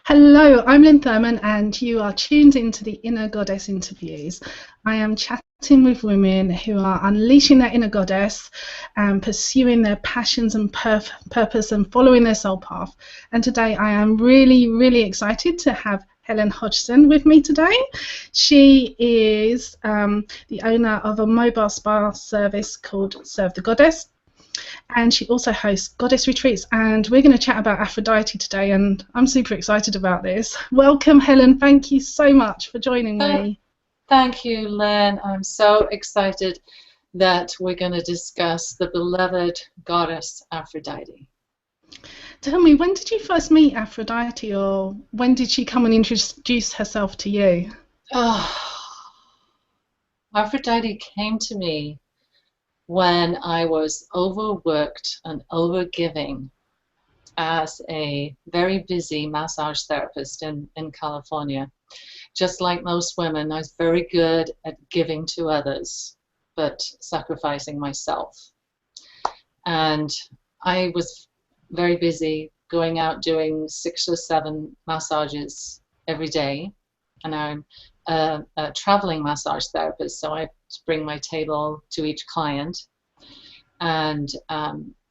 Hello, I'm Lynn Thurman, and you are tuned into the Inner Goddess interviews. I am chatting with women who are unleashing their inner goddess and pursuing their passions and purpose and following their soul path. And today I am really excited to have Helen Hodgson with me today. She is the owner of a mobile spa service called Serve the Goddess, and she also hosts goddess retreats, and we're going to chat about Aphrodite today, and I'm super excited about this. Welcome, Helen. Thank you so much for joining me. Thank you, Lynn. I'm so excited that we're going to discuss the beloved goddess Aphrodite. Tell me, when did you first meet Aphrodite, or when did she come and introduce herself to you? Aphrodite came to me when I was overworked and overgiving as a very busy massage therapist in California. Just like most women, I was very good at giving to others, but sacrificing myself. And I was very busy going out doing 6 or 7 massages every day. And I'm a traveling massage therapist, so I bring my table to each client. And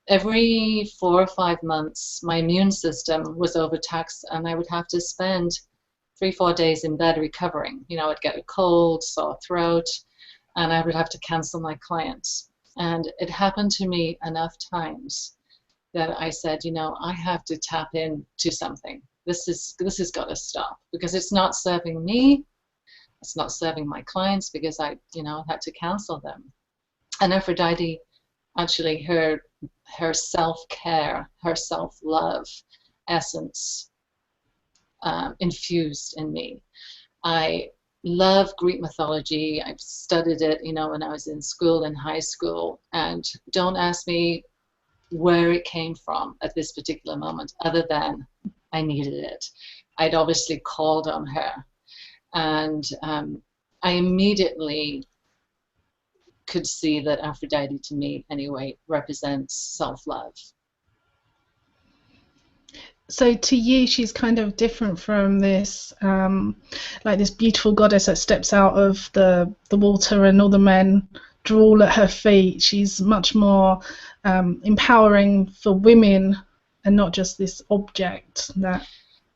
every 4 or 5 months, my immune system was overtaxed, and I would have to spend 3-4 days in bed recovering. You know, I'd get a cold, sore throat, and I would have to cancel my clients. And it happened to me enough times that I said, you know, I have to tap into something. This has got to stop, because it's not serving me. It's not serving my clients, because I had to cancel them. And Aphrodite, actually, her self-care, her self-love essence infused in me. I love Greek mythology. I've studied it, when I was in school, in high school, and don't ask me where it came from at this particular moment, other than I needed it. I'd obviously called on her, and I immediately could see that Aphrodite, to me anyway, represents self-love. So to you, she's kind of different from this, like this beautiful goddess that steps out of the water and all the men drool at her feet. She's much more empowering for women, and not just this object that.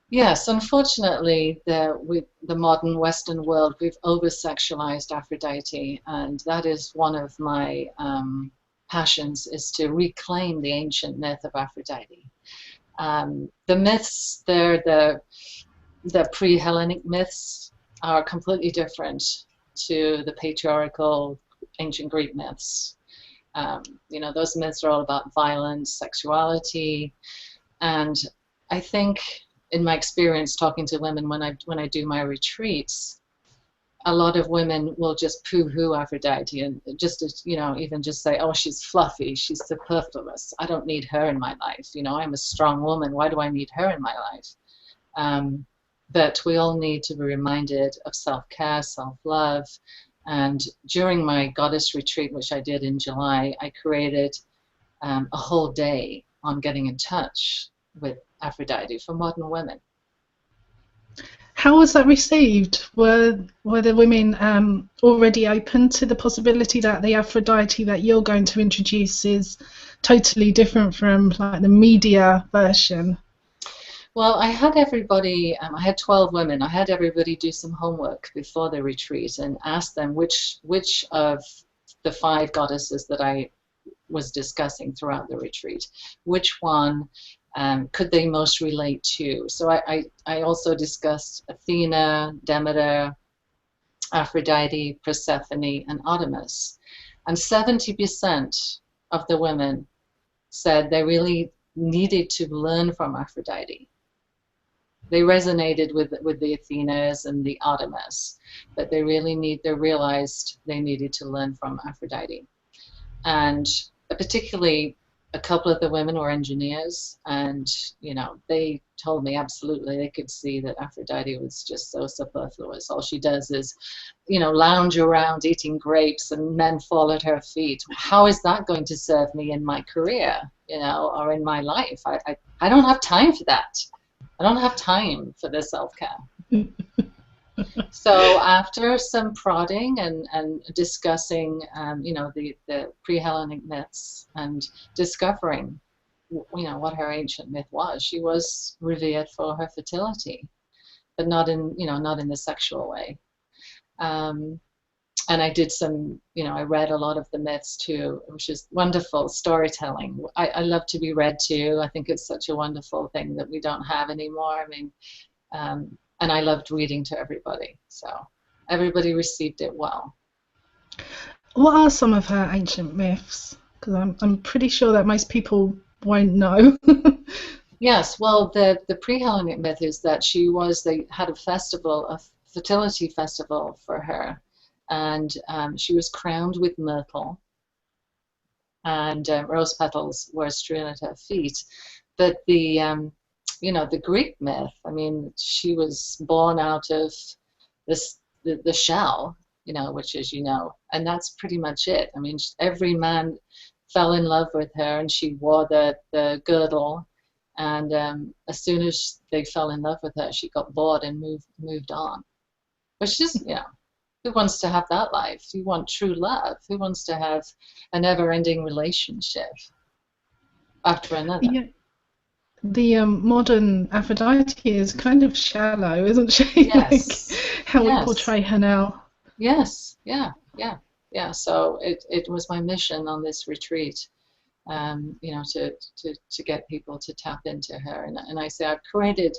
Yes, unfortunately, with the modern Western world, we've over-sexualized Aphrodite, and that is one of my passions, is to reclaim the ancient myth of Aphrodite. The myths, the pre-Hellenic myths, are completely different to the patriarchal ancient Greek myths. Those myths are all about violence, sexuality, and I think, in my experience talking to women when I do my retreats, a lot of women will just poo-hoo Aphrodite, and even just say, oh, she's fluffy, she's superfluous, I don't need her in my life. I'm a strong woman, why do I need her in my life? But we all need to be reminded of self-care, self-love. And during my goddess retreat, which I did in July, I created a whole day on getting in touch with Aphrodite for modern women. How was that received? Were the women already open to the possibility that the Aphrodite that you're going to introduce is totally different from like the media version? Well, I had everybody, I had 12 women, I had everybody do some homework before the retreat and ask them which of the 5 goddesses that I was discussing throughout the retreat, which one could they most relate to. So I also discussed Athena, Demeter, Aphrodite, Persephone, and Artemis. And 70% of the women said they really needed to learn from Aphrodite. They resonated with the Athenas and the Artemis, but they realized they needed to learn from Aphrodite. And particularly, a couple of the women were engineers, and they told me absolutely they could see that Aphrodite was just so superfluous. All she does is lounge around eating grapes, and men fall at her feet. How is that going to serve me in my career, or in my life? I don't have time for that. I don't have time for this self-care. So after some prodding and discussing, the pre-Hellenic myths and discovering, what her ancient myth was, she was revered for her fertility, but not in the sexual way. And I did some, I read a lot of the myths too, which is wonderful storytelling. I love to be read to. I think it's such a wonderful thing that we don't have anymore. I mean, and I loved reading to everybody. So everybody received it well. What are some of her ancient myths? Because I'm pretty sure that most people won't know. Yes, well, the pre-Hellenic myth is that they had a festival, a fertility festival for her, and she was crowned with myrtle, and rose petals were strewn at her feet. But the Greek myth, I mean, she was born out of the shell, which is, and that's pretty much it. I mean, every man fell in love with her, and she wore the girdle. And as soon as they fell in love with her, she got bored and moved on. Which is, who wants to have that life? You want true love. Who wants to have a never-ending relationship after another? Yeah. The modern Aphrodite is kind of shallow, isn't she? Yes. Like how we portray her now. Yes. Yeah. So it was my mission on this retreat, to get people to tap into her. And I say I've created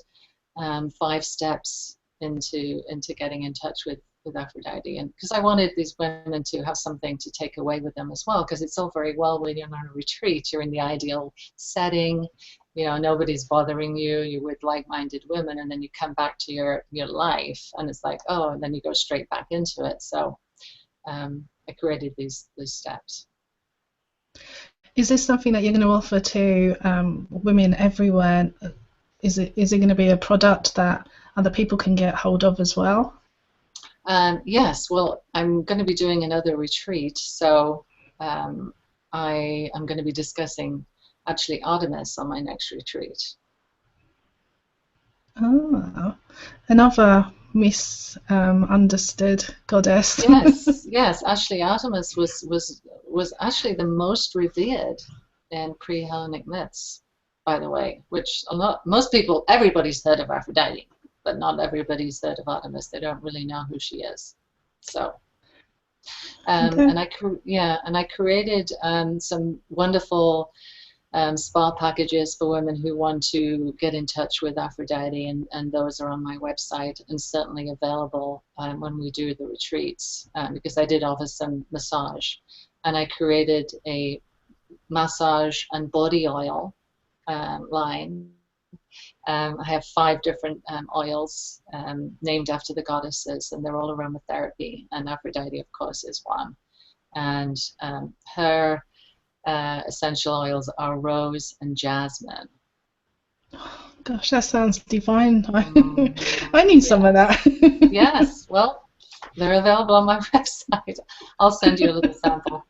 5 steps into getting in touch with Aphrodite, and because I wanted these women to have something to take away with them as well, because it's all very well when you're on a retreat, you're in the ideal setting, nobody's bothering you, you're with like-minded women, and then you come back to your life and it's like, oh, and then you go straight back into it. So I created these steps. Is this something that you're going to offer to women everywhere? Is it going to be a product that other people can get hold of as well? Yes, well, I'm going to be doing another retreat, so I am going to be discussing actually Artemis on my next retreat. Oh, another misunderstood goddess. Yes. Actually, Artemis was actually the most revered in pre-Hellenic myths, by the way. Which everybody's heard of Aphrodite, but not everybody's heard of Artemis. They don't really know who she is. So, Okay. and I created some wonderful spa packages for women who want to get in touch with Aphrodite, and those are on my website and certainly available when we do the retreats, because I did offer some massage, and I created a massage and body oil line. I have 5 different oils named after the goddesses, and they're all aromatherapy, and Aphrodite, of course, is one. And her essential oils are rose and jasmine. Gosh, that sounds divine. I need some of that. Yes, well, they're available on my website. I'll send you a little sample.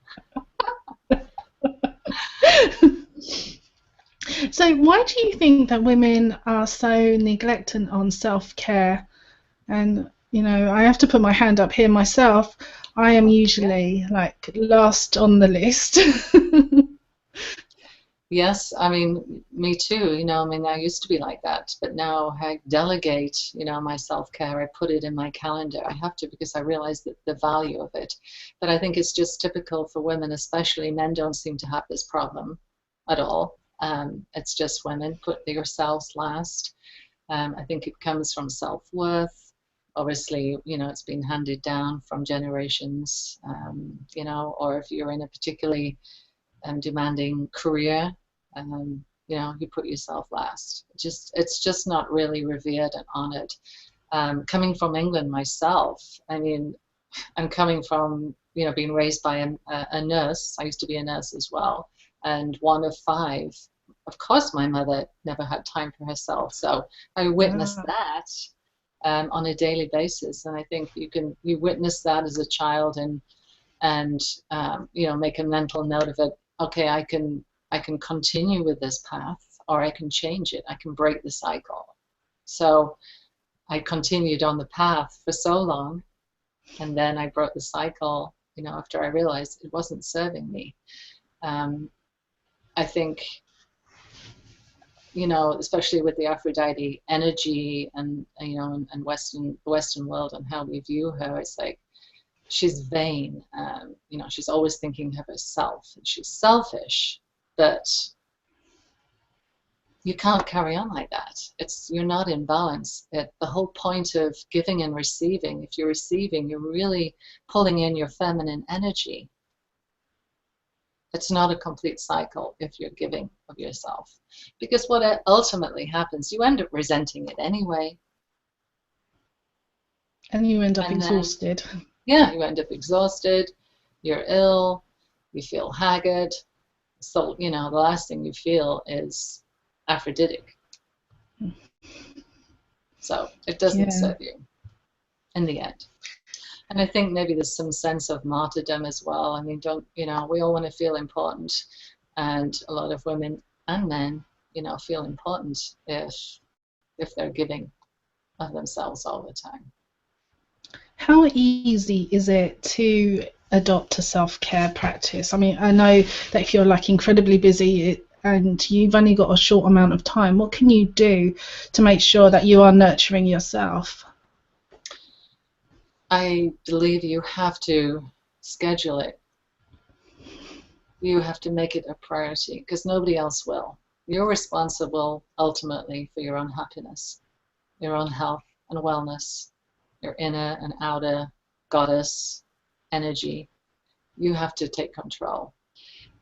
So why do you think that women are so neglectant on self-care? And, I have to put my hand up here myself. I am usually like last on the list. Yes, I mean, me too. I used to be like that, but now I delegate, my self-care. I put it in my calendar. I have to, because I realize that the value of it. But I think it's just typical for women, especially. Men don't seem to have this problem at all. It's just women. Put yourselves last. I think it comes from self-worth. Obviously, it's been handed down from generations, or if you're in a particularly demanding career, you put yourself last. It's just not really revered and honored. Coming from England myself, I mean, I'm coming from, being raised by a nurse. I used to be a nurse as well, and one of 5. Of course, my mother never had time for herself, so I witnessed that on a daily basis. And I think you witness that as a child, and make a mental note of it. Okay, I can continue with this path, or I can change it. I can break the cycle. So I continued on the path for so long, and then I broke the cycle, after I realized it wasn't serving me. I think, especially with the Aphrodite energy and, and the Western world and how we view her, it's like she's vain. She's always thinking of herself. She's selfish, but you can't carry on like that. You're not in balance. The whole point of giving and receiving, if you're receiving, you're really pulling in your feminine energy. It's not a complete cycle if you're giving of yourself. Because what ultimately happens, you end up resenting it anyway. And you end up exhausted. Yeah, you end up exhausted, you're ill, you feel haggard. So, the last thing you feel is Aphrodite. So it doesn't serve you in the end. And I think maybe there's some sense of martyrdom as well. I mean, we all want to feel important. And a lot of women and men, feel important if they're giving of themselves all the time. How easy is it to adopt a self-care practice? I mean, I know that if you're like incredibly busy and you've only got a short amount of time, what can you do to make sure that you are nurturing yourself? I believe you have to schedule it. You have to make it a priority because nobody else will. You're responsible ultimately for your own happiness, your own health and wellness, your inner and outer goddess energy. You have to take control.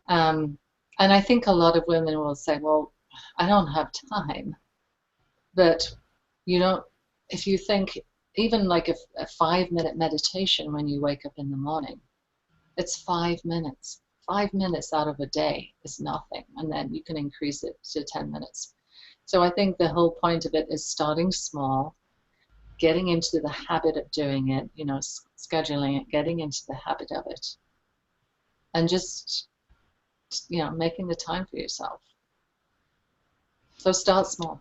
And I think a lot of women will say, well, I don't have time. But if you think, even like a 5-minute meditation when you wake up in the morning, it's 5 minutes. 5 minutes out of a day is nothing. And then you can increase it to 10 minutes. So I think the whole point of it is starting small, getting into the habit of doing it, scheduling it, getting into the habit of it, and just, making the time for yourself. So start small.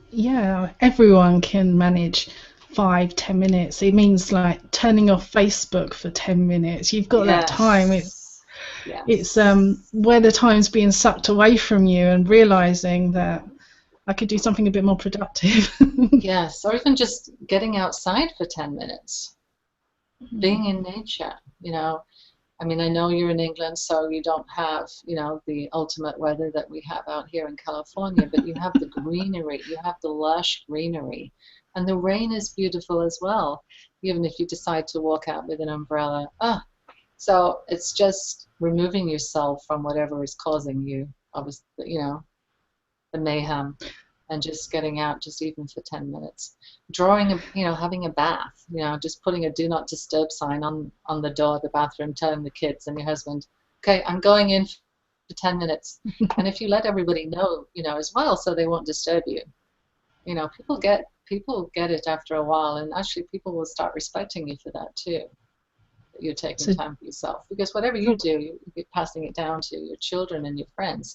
Yeah, everyone can manage 5-10 minutes. It means like turning off Facebook for 10 minutes. You've got that time. It's where the time's being sucked away from you and realizing that I could do something a bit more productive. Yes, or even just getting outside for 10 minutes, being in nature, I mean, I know you're in England, so you don't have, the ultimate weather that we have out here in California, but you have the greenery, you have the lush greenery, and the rain is beautiful as well, even if you decide to walk out with an umbrella. So it's just removing yourself from whatever is causing you, obviously, the mayhem, and just getting out just even for 10 minutes. Having a bath, just putting a do not disturb sign on the door of the bathroom, telling the kids and your husband, okay, I'm going in for 10 minutes. And if you let everybody know, as well, so they won't disturb you. People get it after a while, and actually people will start respecting you for that too. That you're taking time for yourself. Because whatever you do, you're passing it down to your children and your friends.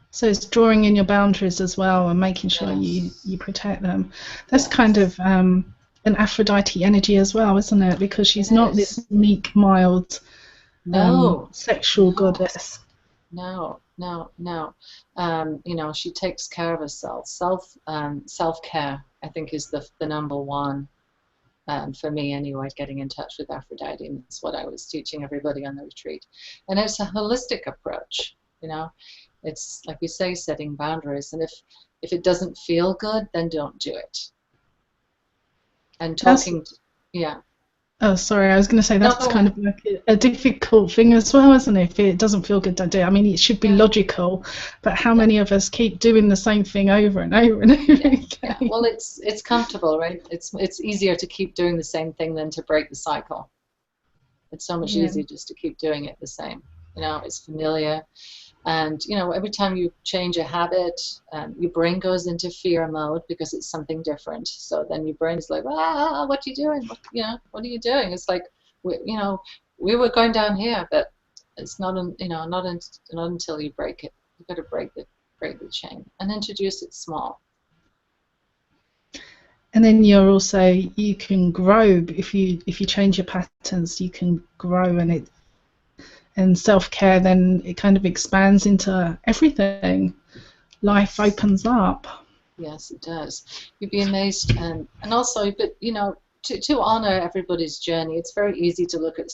So it's drawing in your boundaries as well and making sure you protect them. That's kind of an Aphrodite energy as well, isn't it? Because she's not this meek, mild, sexual goddess. No. She takes care of herself. Self-care, I think, is the number one, for me anyway, getting in touch with Aphrodite. And that's what I was teaching everybody on the retreat. And it's a holistic approach, It's, like we say, setting boundaries. And if it doesn't feel good, then don't do it. And Oh, sorry, I was going to say that's kind of like a difficult thing as well, isn't it? If it doesn't feel good, don't do it. I mean, it should be logical, but how many of us keep doing the same thing over and over and over again? Yeah. Well, it's comfortable, right? It's easier to keep doing the same thing than to break the cycle. It's so much easier just to keep doing it the same. It's familiar. And, every time you change a habit, your brain goes into fear mode because it's something different. So then your brain is like, what are you doing? What are you doing? It's like, we were going down here, but it's not until you break it. You've got to break the chain and introduce it small. And then you can grow if you change your patterns, you can grow, and self-care, then it kind of expands into everything. Life opens up. Yes, it does. You'd be amazed, and also, but to honor everybody's journey, it's very easy to look at,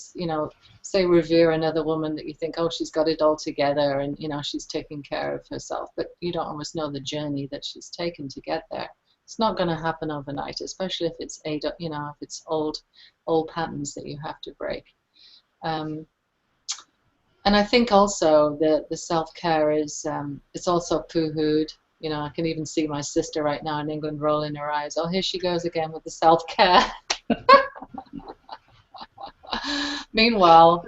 say, revere another woman that you think, oh, she's got it all together, and she's taking care of herself, but you don't almost know the journey that she's taken to get there. It's not going to happen overnight, especially if it's if it's old patterns that you have to break. And I think also the self-care is it's also poo-hooed. I can even see my sister right now in England rolling her eyes. Oh, here she goes again with the self-care. Meanwhile,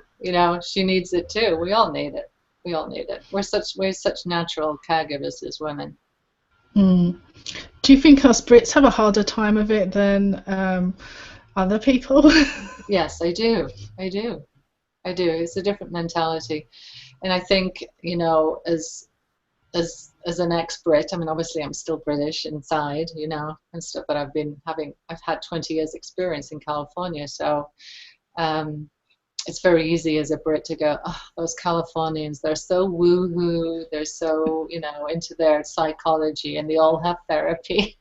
she needs it too. We all need it. We all need it. We're such natural caregivers as women. Mm. Do you think us Brits have a harder time of it than other people? Yes, I do. I do. I do. It's a different mentality, and I think as an ex-Brit, I mean, obviously I'm still British inside, and stuff, but I've had 20 years experience in California, so it's very easy as a Brit to go, oh, those Californians, they're so woo-hoo, they're so, into their psychology, and they all have therapy.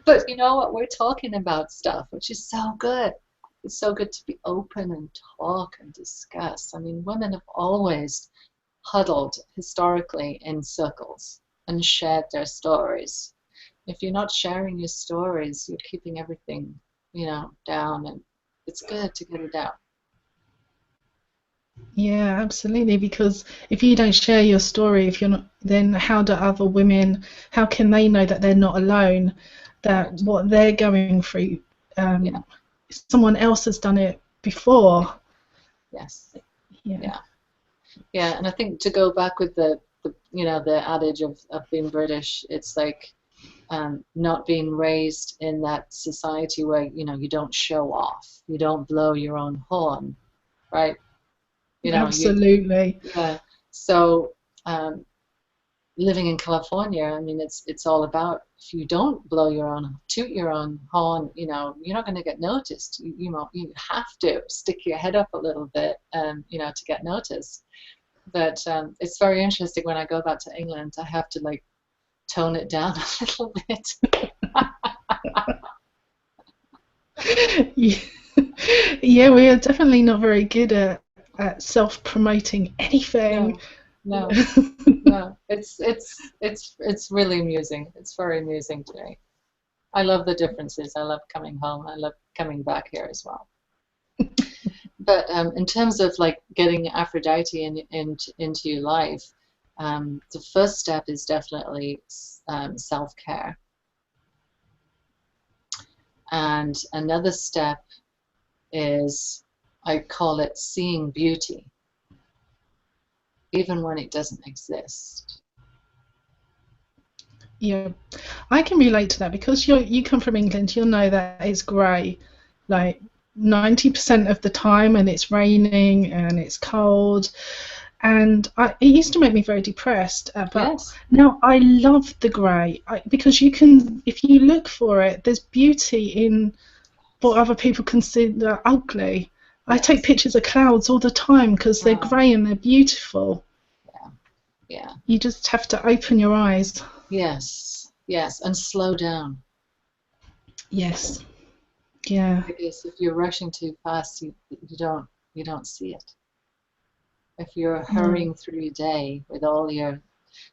But you know what? We're talking about stuff, which is so good. It's so good to be open and talk and discuss. I mean, women have always huddled historically in circles and shared their stories. If you're not sharing your stories, you're keeping everything, down, and it's good to get it out. Yeah, absolutely. Because if you don't share your story, if you're not, then how can they know that they're not alone, that Right. what they're going through, Yeah. someone else has done it before. Yes. Yeah. Yeah. And I think to go back with the adage of being British, it's like not being raised in that society where, you don't show off, you don't blow your own horn, right? Absolutely. Yeah. So living in California, I mean, it's all about, if you don't toot your own horn, you're not going to get noticed. You have to stick your head up a little bit, to get noticed. But it's very interesting when I go back to England, I have to like tone it down a little bit. Yeah, we are definitely not very good at self-promoting anything. No, no. It's really amusing. It's very amusing to me. I love the differences. I love coming home. I love coming back here as well. But in terms of like getting Aphrodite into your life, the first step is definitely self-care. And another step is, I call it seeing beauty, even when it doesn't exist. Yeah, I can relate to that because you come from England. You'll know that it's grey, like 90% of the time, and it's raining and it's cold, and it used to make me very depressed. But Yes. now I love the grey because if you look for it, there's beauty in what other people consider ugly. I Yes. take pictures of clouds all the time because they're grey and they're beautiful. Yeah. Yeah. You just have to open your eyes. Yes. Yes. And slow down. Yes. Yeah. Because if you're rushing too fast, you don't see it. If you're hurrying through your day with all your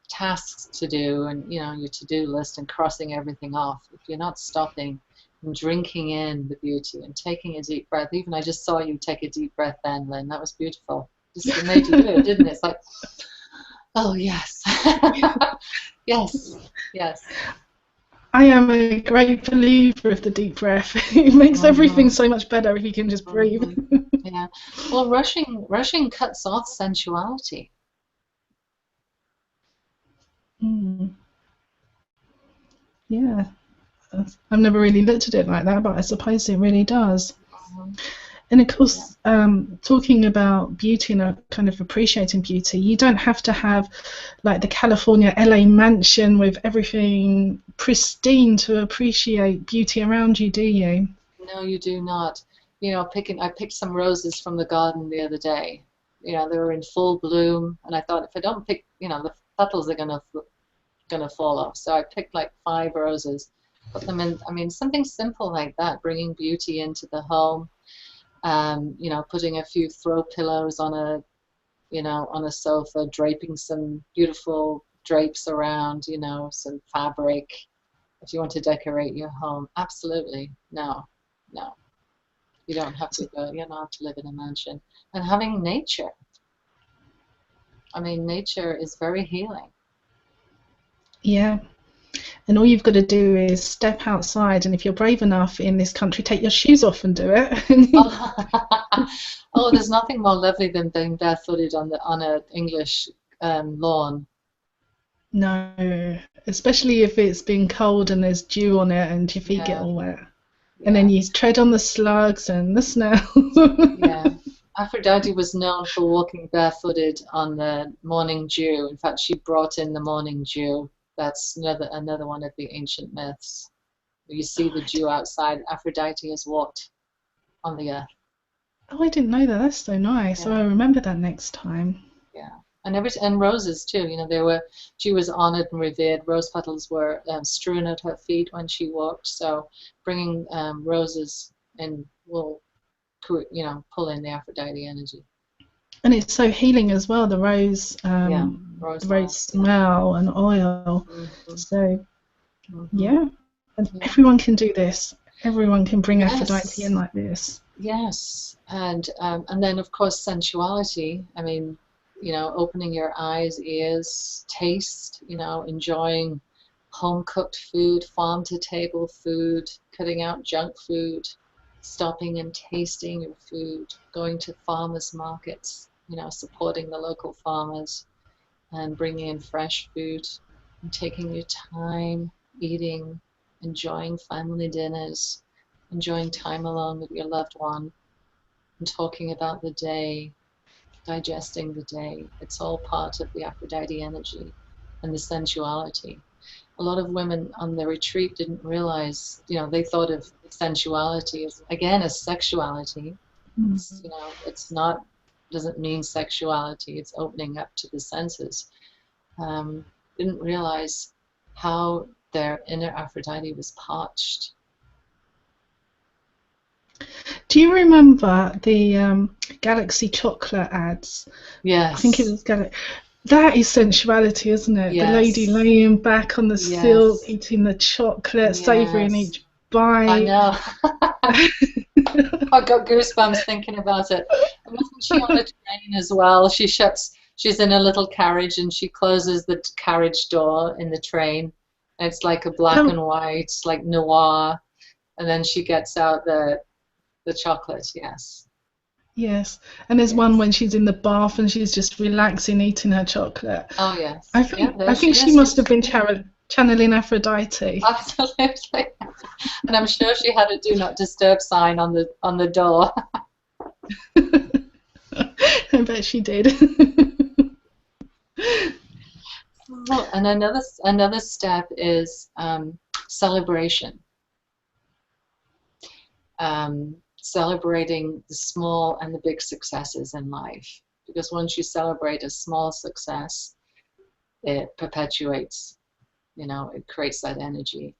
tasks to do, and your to-do list, and crossing everything off, if you're not stopping and drinking in the beauty and taking a deep breath, even I just saw you take a deep breath then, Lynn. That was beautiful. Just made you do it, didn't it? It's like, oh yes. Yes. Yes. I am a great believer of the deep breath. It makes everything so much better if you can just breathe. Yeah. Well, rushing cuts off sensuality. Yeah. I've never really looked at it like that, but I suppose it really does. And of Yeah. course, talking about beauty and kind of appreciating beauty, you don't have to have like the California LA mansion with everything pristine to appreciate beauty around you, do you? No, you do not. You know, I picked some roses from the garden the other day. You know, they were in full bloom, and I thought if I don't pick, you know, the petals are gonna fall off. So I picked like 5 roses, put them in. I mean, something simple like that, bringing beauty into the home. You know, putting a few throw pillows on a, you know, on a sofa, draping some beautiful drapes around, you know, some fabric. If you want to decorate your home, absolutely. No, no. You don't have to go, you don't have to live in a mansion. And having nature. I mean, nature is very healing. Yeah. And all you've got to do is step outside, and if you're brave enough in this country, take your shoes off and do it. Oh, oh, there's nothing more lovely than being barefooted on the on a English lawn. No, especially if it's been cold and there's dew on it and your feet get Yeah, all wet. And then yeah, you tread on the slugs and the snow. yeah. Aphrodite was known for walking barefooted on the morning dew. In fact, she brought in the morning dew. That's another one of the ancient myths. You see the dew outside. Aphrodite has walked on the earth. Oh, I didn't know that. That's so nice. So Yeah. I remember that next time. Yeah, and roses too. You know, she was honored and revered. Rose petals were strewn at her feet when she walked. So bringing roses in will, you know, pull in the Aphrodite energy. And it's so healing as well, Yeah, the rose rose oil. Yeah. smell and oil. Hmm. So Hmm. yeah, and Yeah. everyone can do this. Everyone can bring Aphrodite in Yes. like this. Yes, and then of course sensuality. I mean, you know, opening your eyes, ears, taste. You know, enjoying home cooked food, farm to table food, cutting out junk food, stopping and tasting your food, going to farmers markets. You know, supporting the local farmers and bringing in fresh food and taking your time, eating, enjoying family dinners, enjoying time alone with your loved one and talking about the day, digesting the day. It's all part of the Aphrodite energy and the sensuality. A lot of women on the retreat didn't realize, you know, they thought of sensuality as, again, as sexuality. It's, Mm. you know, it's not, doesn't mean sexuality, it's opening up to the senses. Um, didn't realize how their inner Aphrodite was parched. Do you remember the Galaxy chocolate ads? I think it Yes, was Galaxy. That is sensuality, isn't it? The lady yes, laying back on the silk, yes, eating the chocolate, savouring yes. each I bite. know. I got goosebumps thinking about it. And wasn't she on a train as well? She's in a little carriage and she closes the carriage door in the train. And it's like a black Oh, and white, like noir. And then she gets out the chocolate. Yes, yes. And there's one yes. when she's in the bath and she's just relaxing, eating her chocolate. Oh, yes. Yeah, I there think she she is. must have been channeling Aphrodite. Absolutely. And I'm sure she had a do not disturb sign on the door. I bet she did. Oh, and another step is celebration. Celebrating the small and the big successes in life. Because once you celebrate a small success, it perpetuates, you know, it creates that energy.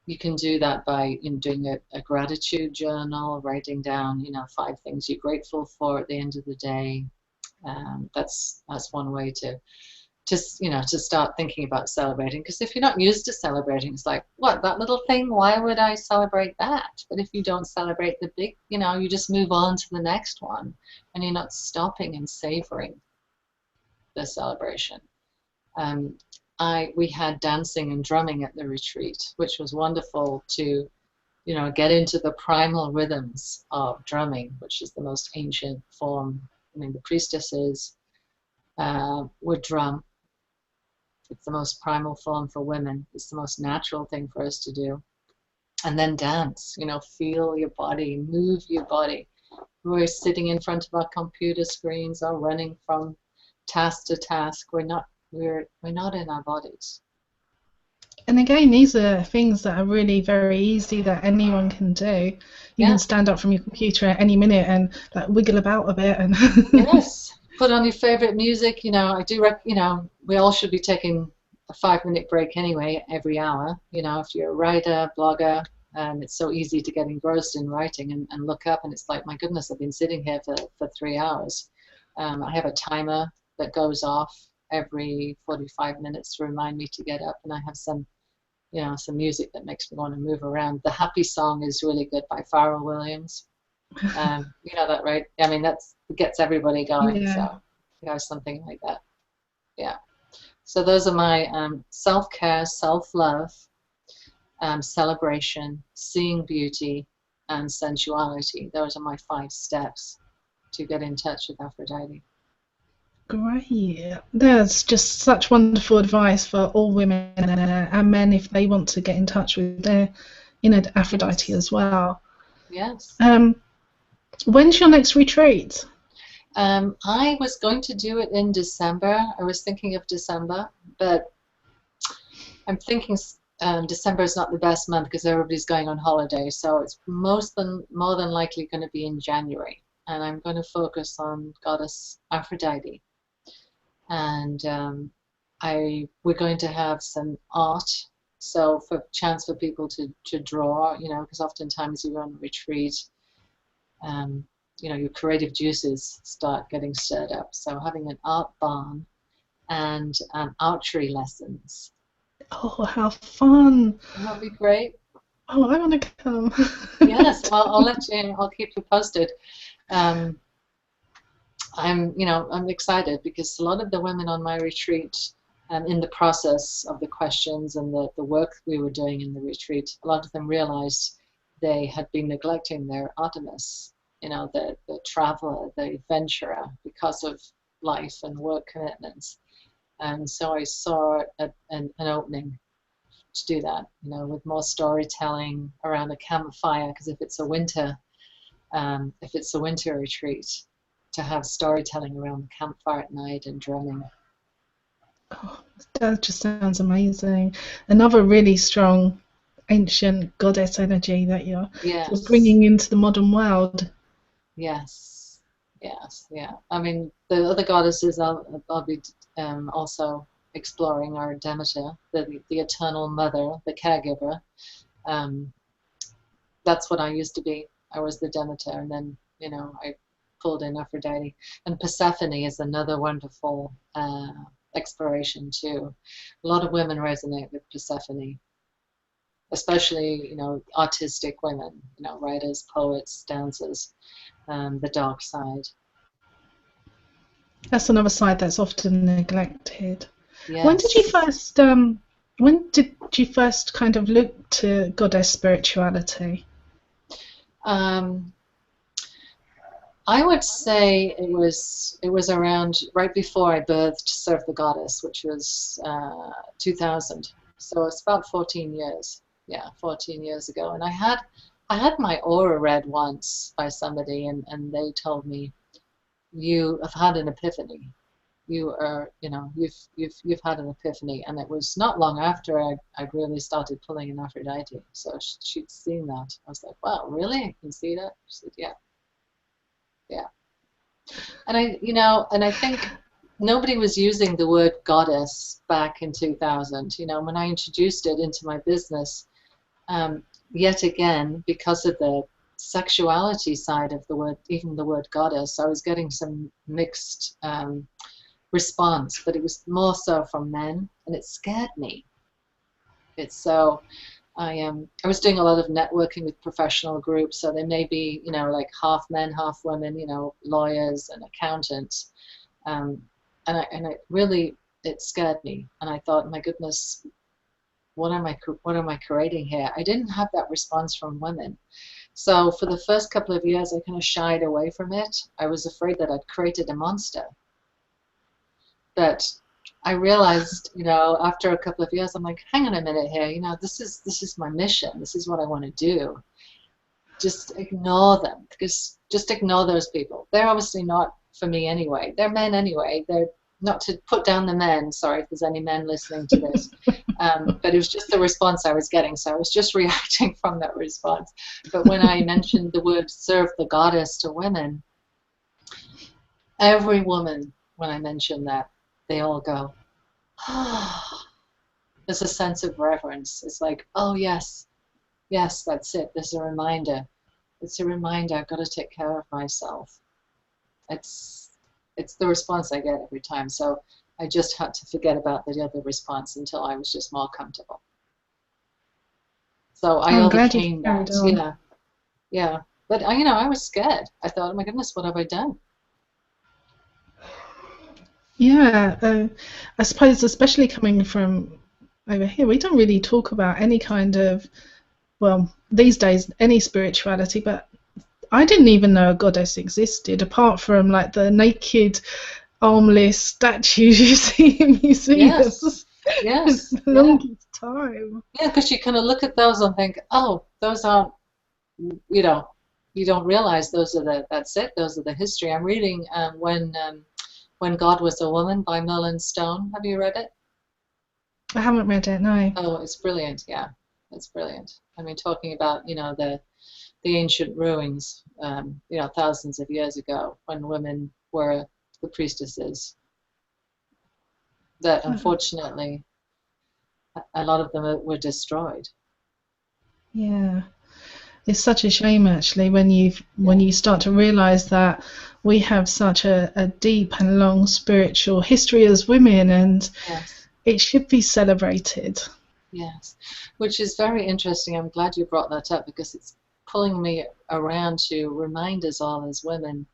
You can do that by doing a gratitude journal, writing down, you know, 5 things you're grateful for at the end of the day. That's one way to just, you know, to start thinking about celebrating, because if you're not used to celebrating, it's like, what, that little thing, why would I celebrate that? But if you don't celebrate the big, you know, you just move on to the next one and you're not stopping and savoring the celebration. um, we had dancing and drumming at the retreat, which was wonderful to, you know, get into the primal rhythms of drumming, which is the most ancient form. I mean, the priestesses would drum. It's the most primal form for women. It's the most natural thing for us to do. And then dance, you know, feel your body, move your body. we're sitting in front of our computer screens or running from task to task. We're not in our bodies. And again, these are things that are really very easy that anyone can do. You Yeah. can stand up from your computer at any minute and like wiggle about a bit and Yes. Put on your favorite music. We all should be taking a 5-minute break anyway, every hour. If you're a writer, blogger, it's so easy to get engrossed in writing and look up, and it's like, my goodness, I've been sitting here for 3 hours. I have a timer that goes off every 45 minutes to remind me to get up, and I have some music that makes me want to move around. The Happy Song is really good by Pharrell Williams. You know that, right? I mean, it gets everybody going. yeah. So, something like that. Yeah. So those are my self-care, self-love, celebration, seeing beauty, and sensuality. Those are my 5 steps to get in touch with Aphrodite. Great. That's just such wonderful advice for all women and men if they want to get in touch with their Aphrodite Yes. as well. Yes. When's your next retreat? I was going to do it in December. I was thinking of December, but I'm thinking December is not the best month because everybody's going on holiday. So it's more than likely going to be in January. And I'm going to focus on Goddess Aphrodite. And we're going to have some art. So for chance for people to draw, because oftentimes you're on a retreat, your creative juices start getting stirred up. So having an art barn and archery lessons. Oh, how fun. That'll be great. Oh, I want to come. Yes, I'll let you, I'll keep you posted. I'm excited because a lot of the women on my retreat, in the process of the questions and the work we were doing in the retreat, a lot of them realized they had been neglecting their Artemis, the traveler, the adventurer, because of life and work commitments. And so I saw an opening to do that, with more storytelling around a campfire, because if it's a winter retreat, to have storytelling around the campfire at night and drumming. Oh, that just sounds amazing. Another really strong ancient goddess energy that you're sort of Yes. bringing into the modern world. Yes. Yes. Yeah. I mean, the other goddesses I'll be also exploring are Demeter, the eternal mother, the caregiver. That's what I used to be. I was the Demeter, and then I pulled in Aphrodite. And Persephone is another wonderful exploration too. A lot of women resonate with Persephone, especially artistic women, writers, poets, dancers, the dark side. That's another side that's often neglected. When did you Yes. first kind of look to goddess spirituality? I would say it was around right before I birthed Serve the Goddess, which was 2000. So it's about 14 years. Yeah, 14 years ago. And I had my aura read once by somebody, and they told me, you have had an epiphany. You've had an epiphany. And it was not long after I really started pulling in Aphrodite. So she'd seen that. I was like, wow, really? I can see that? She said, yeah. Yeah. And I think nobody was using the word goddess back in 2000. When I introduced it into my business, yet again, because of the sexuality side of the word, even the word goddess, I was getting some mixed response, but it was more so from men, and it scared me. It's so. I was doing a lot of networking with professional groups, so they may be, like half men, half women, lawyers and accountants, and I really, it scared me, and I thought, my goodness, what am I creating here? I didn't have that response from women, so for the first couple of years, I kind of shied away from it. I was afraid that I'd created a monster, but I realized, after a couple of years, I'm like, hang on a minute here, this is my mission. This is what I want to do. just ignore them, because just ignore those people. They're obviously not for me anyway. They're men anyway. They're not to put down the men. Sorry if there's any men listening to this. But it was just the response I was getting. So I was just reacting from that response. But when I mentioned the word serve the goddess to women, every woman, when I mention that, they all go, oh, there's a sense of reverence. It's like, oh, yes, yes, that's it. There's a reminder. It's a reminder. I've got to take care of myself. It's the response I get every time. So I just had to forget about the other response until I was just more comfortable. So I I'm glad you overcame carried that. on. Yeah, yeah. But I was scared. I thought, oh my goodness, what have I done? Yeah, I suppose especially coming from over here, we don't really talk about any kind of, well, these days, any spirituality, but I didn't even know a goddess existed apart from like the naked, armless statues you see in Yes, museums. It's yes, the yeah. longest time. Yeah, because you kind of look at those and think, oh, those aren't, you know, you don't realize those are that's it, those are the history. I'm reading When God Was a Woman by Merlin Stone. Have you read it? I haven't read it, no. Oh, it's brilliant. Yeah, it's brilliant. I mean, talking about, the ancient ruins, thousands of years ago when women were the priestesses, that unfortunately a lot of them were destroyed. Yeah, it's such a shame actually when Yeah. you start to realize that we have such a deep and long spiritual history as women, and Yes. it should be celebrated. Yes. Which is very interesting. I'm glad you brought that up because it's pulling me around to remind us all as women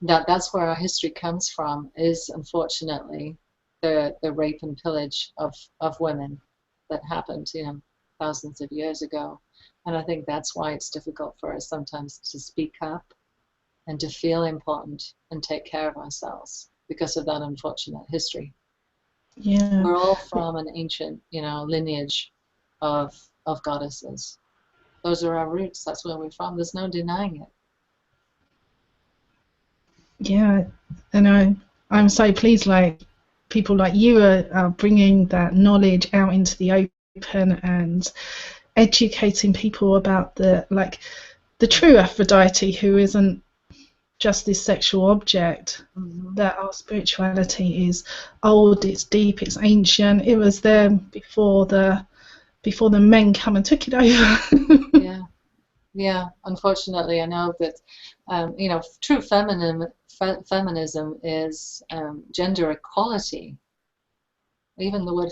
that that's where our history comes from, is unfortunately the rape and pillage of women that happened, thousands of years ago. And I think that's why it's difficult for us sometimes to speak up and to feel important and take care of ourselves because of that unfortunate history. Yeah, We're all from an ancient, lineage of goddesses. Those are our roots. That's where we're from. There's no denying it. yeah, and I'm so pleased like people like you are bringing that knowledge out into the open and educating people about the true Aphrodite, who isn't just this sexual object. Hmm. That our spirituality is old, it's deep, it's ancient. It was there before the men come and took it over. Yeah, yeah. Unfortunately, I know that, true feminism is gender equality. Even the word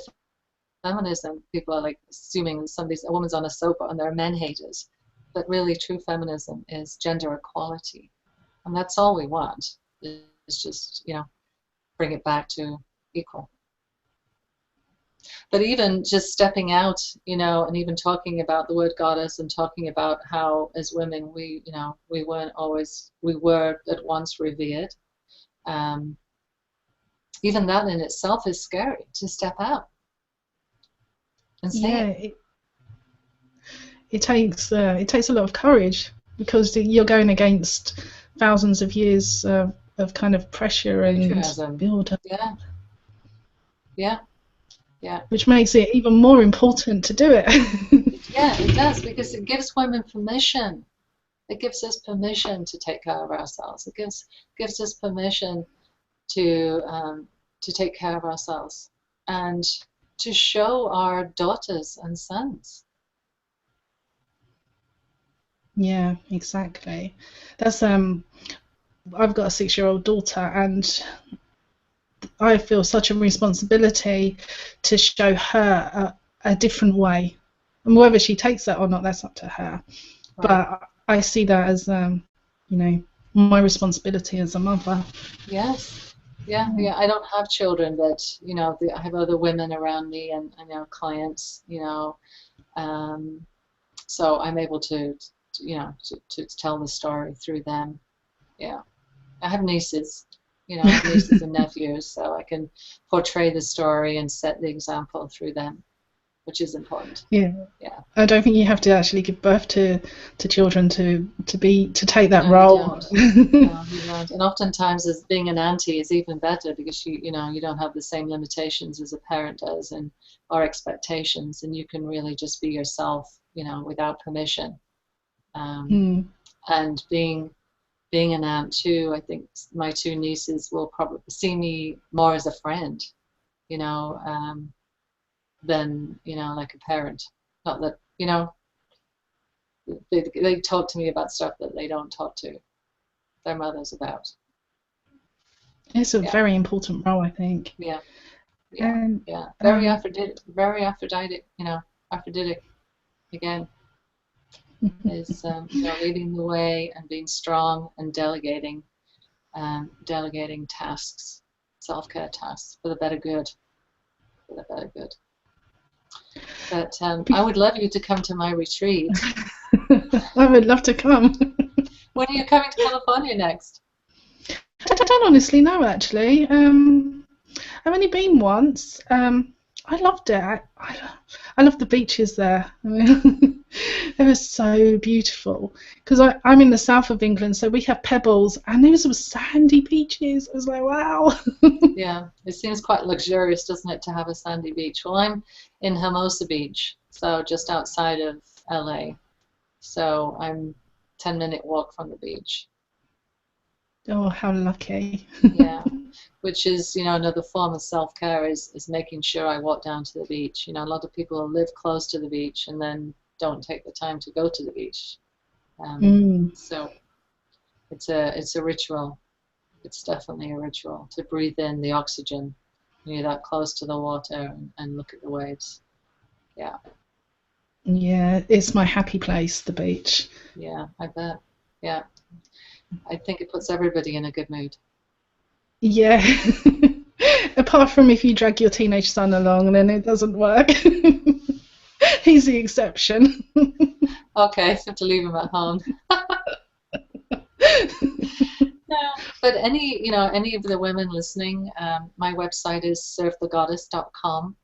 feminism, people are like assuming a woman's on a sofa and they're men haters. But really, true feminism is gender equality. And that's all we want, is just, bring it back to equal. But even just stepping out, and even talking about the word goddess and talking about how as women we weren't always, we were at once revered. Um, Even that in itself is scary to step out and say Yeah, it. it takes a lot of courage because you're going against thousands of years of kind of pressure and Patriarchism. build up, Yeah, yeah, yeah. which makes it even more important to do it. Yeah, it does because it gives women permission. It gives us permission to take care of ourselves. It gives us permission to take care of ourselves and to show our daughters and sons. Yeah, exactly. That's I've got a 6-year-old daughter, and I feel such a responsibility to show her a different way. And whether she takes that or not, that's up to her. Right. But I see that as, you know, my responsibility as a mother. Yes. Yeah, yeah. I don't have children, but I have other women around me and clients, um, so I'm able to tell the story through them. Yeah. I have nieces, I have nieces and nephews, so I can portray the story and set the example through them. which is important. Yeah. Yeah. I don't think you have to actually give birth to children to take that No, role. you don't. No, you don't. And oftentimes, as being an auntie is even better because you don't have the same limitations as a parent does, and or expectations, and you can really just be yourself, without permission. And being an aunt too, I think my two nieces will probably see me more as a friend, than like a parent. Not that they talk to me about stuff that they don't talk to their mothers about. It's a very important role, I think. Yeah. And, Very Aphrodite, Aphrodite again is leading the way and being strong and delegating tasks, self-care tasks for the better good. But I would love you to come to my retreat. I would love to come. When are you coming to California next? I don't honestly know, actually. I've only been once. I loved it. I love the beaches there. I mean, they were so beautiful. Because I'm in the south of England, so we have pebbles, and those were sandy beaches. I was like, wow. Yeah, it seems quite luxurious, doesn't it, to have a sandy beach? Well, I'm in Hermosa Beach, so just outside of LA. So I'm 10-minute walk from the beach. Oh, how lucky. Yeah, which is, another form of self-care is making sure I walk down to the beach. A lot of people live close to the beach and then don't take the time to go to the beach. So it's a ritual. It's definitely a ritual to breathe in the oxygen when you're that close to the water and look at the waves. Yeah. Yeah, it's my happy place, the beach. Yeah, I bet. Yeah. I think it puts everybody in a good mood. Yeah. Apart from if you drag your teenage son along, then it doesn't work. He's the exception. Okay, so to leave him at home. Yeah, but any of the women listening, my website is servethegoddess.com,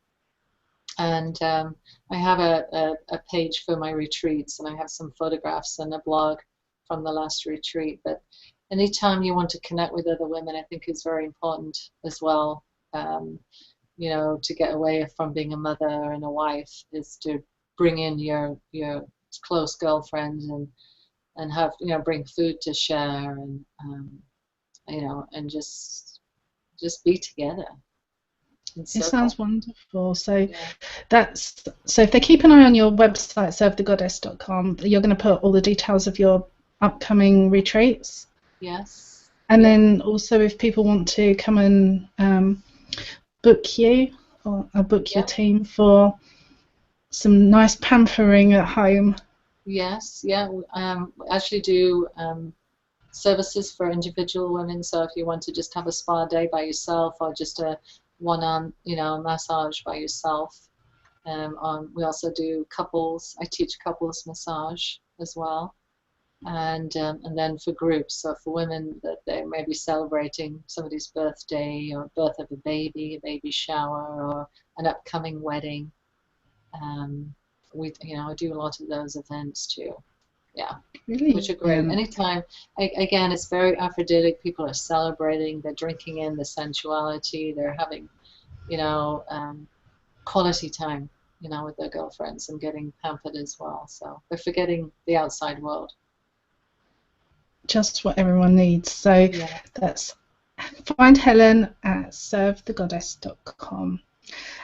and I have a page for my retreats, and I have some photographs and a blog from the last retreat. But anytime you want to connect with other women, I think is very important as well. To get away from being a mother and a wife is to bring in your close girlfriends and have bring food to share and and just be together. It sounds wonderful. So so if they keep an eye on your website, servethegoddess.com, you're going to put all the details of your upcoming retreats. Yes. And then also if people want to come and book you or book your team for some nice pampering at home. Yes, yeah. Actually do services for individual women. So if you want to just have a spa day by yourself or just a one-on, massage by yourself. We also do couples. I teach couples massage as well. And then for groups, so for women that they may be celebrating somebody's birthday or birth of a baby shower, or an upcoming wedding. I do a lot of those events too. Yeah, really? Which are great. Anytime, again, it's very Aphrodite. People are celebrating. They're drinking in the sensuality. They're having, quality time, with their girlfriends and getting pampered as well. So they're forgetting the outside world. Just what everyone needs. So that's find Helen at servethegoddess.com.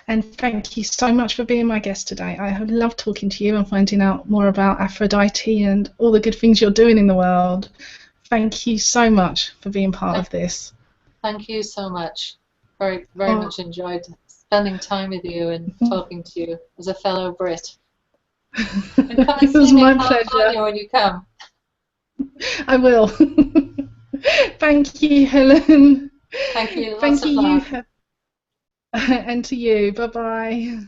And thank you so much for being my guest today. I have loved talking to you and finding out more about Aphrodite and all the good things you're doing in the world. Thank you so much for being part of this. Thank you so much. Very, very much enjoyed spending time with you and talking to you as a fellow Brit. And come and it was see me my in California when you come. I will. Thank you, Helen. Thank you. Thank you. And to you. Bye-bye.